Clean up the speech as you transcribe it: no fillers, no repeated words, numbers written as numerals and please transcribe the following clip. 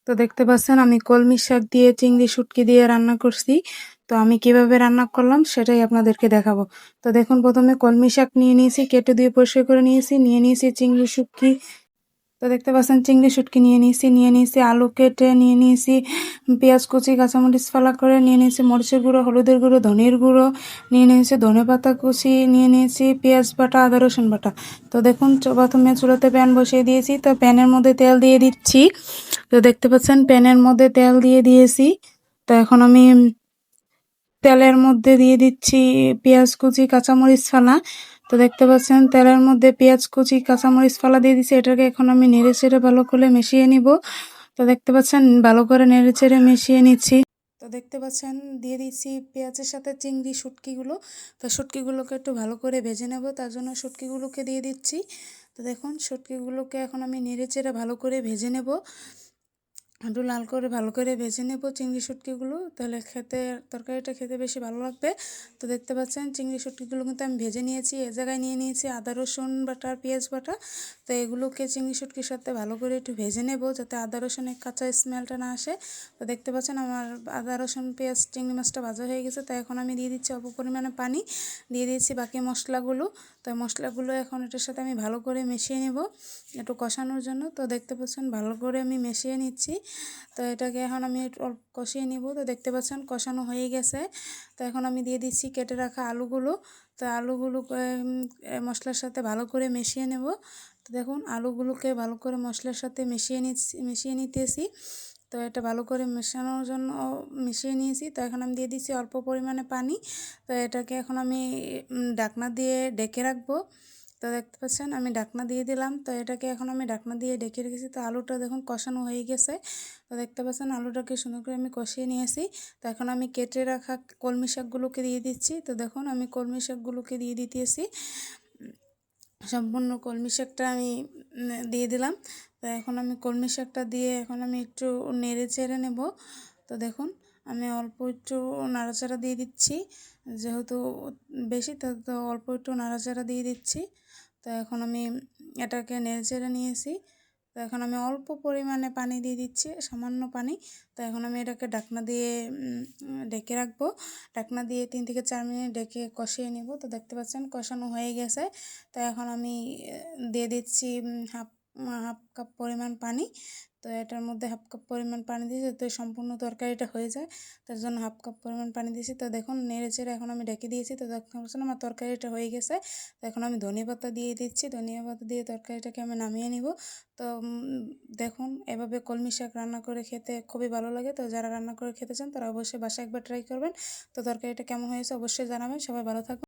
তো দেখতে পাচ্ছেন আমি কলমি শাক দিয়ে চিংড়ি শুটকি দিয়ে রান্না করছি। তো আমি কিভাবে রান্না করলাম সেটাই আপনাদেরকে দেখাবো। তো দেখুন, প্রথমে কলমি শাক নিয়ে নিয়েছি, কেটে দিয়ে পরিষ্কার করে নিয়েছি চিংড়ি শুটকি। তো দেখতে পাচ্ছেন চিংড়ি শুটকি নিয়ে নিয়েছি আলু কেটে নিয়ে নিয়েছি, পেঁয়াজ কুচি, কাঁচামরিচ ফালা করে নিয়ে নিয়েছি, মরিচের গুঁড়ো, হলুদের গুঁড়ো, ধনের গুঁড়ো নিয়ে নিয়েছি, ধনেপাতা কুচি নিয়ে নিয়েছি, পেঁয়াজ বাটা, আদা রসুন বাটা। তো দেখুন, প্রথমে চুলাতে প্যান বসিয়ে দিয়েছি। তো প্যানের মধ্যে তেল দিয়ে দিচ্ছি। তো দেখতে পাচ্ছেন প্যানের মধ্যে তেল দিয়ে দিয়েছি। তো এখন আমি তেলের মধ্যে দিয়ে দিচ্ছি পেঁয়াজ কুচি, কাঁচামরিচ ফালা। তো দেখতে পাচ্ছেন তেলের মধ্যে পেঁয়াজ কুচি, কাঁচামরিচ ফালা দিয়ে দিচ্ছি। এটাকে এখন আমি নেড়ে চেড়ে ভালো করে মিশিয়ে নিব। তো দেখতে পাচ্ছেন ভালো করে নেড়ে চেড়ে মিশিয়ে নিচ্ছি। তো দেখতে পাচ্ছেন দিয়ে দিচ্ছি পেঁয়াজের সাথে চিংড়ি শুটকিগুলো। তো শুটকিগুলোকে একটু ভালো করে ভেজে নেব, তার জন্য শুটকিগুলোকে দিয়ে দিচ্ছি। তো দেখুন, শুটকিগুলোকে এখন আমি নেড়ে চেড়ে ভালো করে ভেজে নেব, একটু লাল করে ভালো করে ভেজে নেব চিংড়ি শুটকিগুলো, তাহলে তরকারিটা খেতে বেশি ভালো লাগবে। তো দেখতে পাচ্ছেন চিংড়ি শুটকিগুলো কিন্তু আমি ভেজে নিয়েছি। এ জায়গায় নিয়ে নিয়েছি আদা রসুন বাটা আর পেঁয়াজ বাটা। তো এগুলোকে চিংড়ি শুটকির সাথে ভালো করে একটু ভেজে নেব, যাতে আদা রসুনের কাঁচা স্মেলটা না আসে। তো দেখতে পাচ্ছেন আমার আদা রসুন পেঁয়াজ চিংড়ি মাছটা ভাজা হয়ে গেছে। তো এখন আমি দিয়ে দিচ্ছি অল্প পরিমাণে পানি, দিয়ে দিয়েছি বাকি মশলাগুলো। তো মশলাগুলো এখন এটার সাথে আমি ভালো করে মিশিয়ে নেব একটু কষানোর জন্য। তো দেখতে পাচ্ছেন ভালো করে আমি মিশিয়ে নিচ্ছি। তো এটাকে এখন আমি অল্প কষিয়ে নিব। তো দেখতে পাচ্ছেন কষানো হয়ে গেছে। তো এখন আমি দিয়ে দিচ্ছি কেটে রাখা আলুগুলো। তো আলুগুলো মশলার সাথে ভালো করে মিশিয়ে নেব। তো দেখুন, আলুগুলোকে ভালো করে মশলার সাথে মিশিয়ে নিতেছি। তো এটা ভালো করে মেশানোর জন্য মিশিয়ে নিয়েছি। তো এখন আমি দিয়ে দিচ্ছি অল্প পরিমাণে পানি। তো এটাকে এখন আমি ঢাকনা দিয়ে ঢেকে রাখবো। তো দেখতে পাচ্ছেন আমি ঢাকনা দিয়ে দিলাম। তো এটাকে এখন আমি ঢাকনা দিয়ে ঢেকে রেখেছি। তো আলুটা দেখুন কষানো হয়ে গেছে। তো দেখতে পাচ্ছেন আলুটাকে সুন্দর করে আমি কষিয়ে নিয়েছি। তো এখন আমি কেটে রাখা কলমি শাকগুলোকে দিয়ে দিচ্ছি। তো দেখুন, আমি কলমি শাকগুলোকে দিয়ে দিতেছি, সম্পূর্ণ কলমি শাকটা আমি দিয়ে দিলাম। তো এখন আমি কলমি শাকটা দিয়ে এখন আমি একটু নেড়ে চেড়ে নেব। তো দেখুন, আমি অল্প একটু নাড়াচাড়া দিয়ে দিচ্ছি, যেহেতু বেশি তো অল্প একটু নাড়াচাড়া দিয়ে দিচ্ছি। তো এখন আমি এটাকে নেড়ে চেড়ে নিয়েছি। তো এখন আমি অল্প পরিমাণে পানি দিয়ে দিচ্ছি, সামান্য পানি। তো এখন আমি এটাকে ঢাকনা দিয়ে ঢেকে রাখবো। ঢাকনা দিয়ে 3 থেকে 4 মিনিট ঢেকে কষিয়ে নেব। তো দেখতে পাচ্ছেন কষানো হয়ে গেছে। তো এখন আমি দিয়ে দিচ্ছি হাফ হাফ কাপ পরিমাণ পানি। তো এটার মধ্যে হাফ কাপ পরিমাণ পানি দিয়েছি যাতে সম্পূর্ণ তরকারিটা হয়ে যায়, তার জন্য হাফ কাপ পরিমাণ পানি দিয়েছি। তো দেখুন নেড়ে চেড়ে এখন আমি ঢেকে দিয়েছি। তো দেখতে পাচ্ছেন আমার তরকারিটা হয়ে গেছে। তো এখন আমি ধনিয়া পাতা দিয়ে দিচ্ছি। ধনিয়া পাতা দিয়ে তরকারিটাকে আমি নামিয়ে নিব। তো দেখুন, এভাবে কলমি শাক রান্না করে খেতে খুবই ভালো লাগে। তো যারা রান্না করে খেতে চান তারা অবশ্যই বাসায় একবার ট্রাই করবেন। তো তরকারিটা কেমন হয়েছে অবশ্যই জানাবেন। সবাই ভালো থাকবেন।